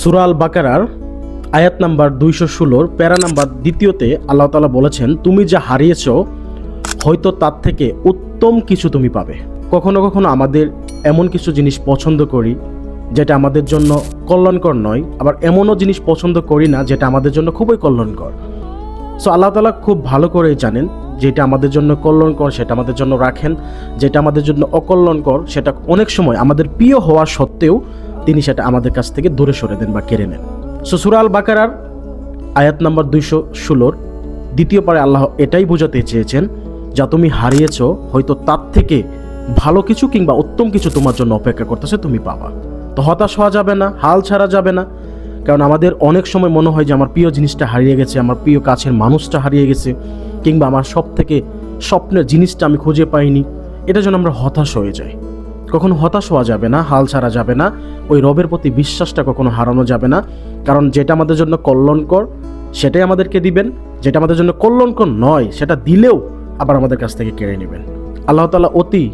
সূরা আল বাকারার আয়াত নাম্বার 216 প্যারা নাম্বার দ্বিতীয়তে আল্লাহ তাআলা বলেছেন, তুমি যা হারিয়েছো হয়তো তার থেকে উত্তম কিছু তুমি পাবে। কখনো কখনো আমাদের এমন কিছু জিনিস পছন্দ করি যেটা আমাদের জন্য কল্যাণকর নয়, আবার এমনও জিনিস পছন্দ করি না যেটা আমাদের জন্য খুবই কল্যাণকর। সো আল্লাহ তাআলা খুব ভালো করেই জানেন যেটা আমাদের জন্য কল্যাণকর সেটা আমাদের জন্য রাখেন, যেটা আমাদের জন্য অকল্যাণকর সেটা অনেক সময় আমাদের প্রিয় হওয়া সত্ত্বেও তিনি সেটা আমাদের কাছ থেকে দূরে সরে দেন বা কেড়ে নেন। সো সূরা আল বাকারার আয়াত নাম্বার 216 দ্বিতীয় পারে আল্লাহ এটাই বোঝাতে চেয়েছেন, যা তুমি হারিয়েছ হয়তো তার থেকে ভালো কিছু কিংবা উত্তম কিছু তোমার জন্য অপেক্ষা করতেছে, তুমি পাবা। তো হতাশ হওয়া যাবে না, হাল ছাড়া যাবে না, কারণ আমাদের অনেক সময় মনে হয় যে আমার প্রিয় জিনিসটা হারিয়ে গেছে, আমার প্রিয় কাছের মানুষটা হারিয়ে গেছে, কিংবা আমার সব থেকে স্বপ্নের জিনিসটা আমি খুঁজে পাইনি। এটা যেন আমরা হতাশ হয়ে যাই। কখনো হতাশ হওয়া যাবে না, হাল ছাড়া যাবে না, ওই রবের প্রতি বিশ্বাসটা কখনো হারানো যাবে না। কারণ যেটা আমাদের জন্য কল্যাণকর সেটাই আমাদেরকে দিবেন, যেটা আমাদের জন্য কল্যাণকর নয় সেটা দিলেও আবার আমাদের কাছ থেকে কেড়ে নেবেন। আল্লাহ তাআলা অতি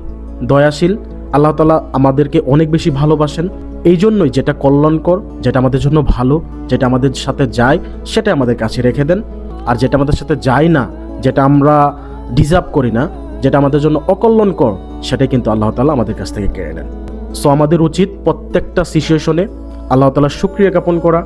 দয়াশীল, আল্লাহ তাআলা আমাদেরকে অনেক বেশি ভালোবাসেন। এই জন্যই যেটা কল্যাণকর, যেটা আমাদের জন্য ভালো, যেটা আমাদের সাথে যায় সেটা আমাদের কাছে রেখে দেন। আর যেটা আমাদের সাথে যায় না, যেটা আমরা ডিজার্ভ করি না, যেটা আমাদের জন্য অকল্যাণকর, সেটাই কিন্তু আল্লাহ তাআলা আমাদের কাছ থেকে কেড়ে নেন। সো আমাদের উচিত প্রত্যেকটা সিচুয়েশনে আল্লাহ তাআলার শুকরিয়া জ্ঞাপন করা,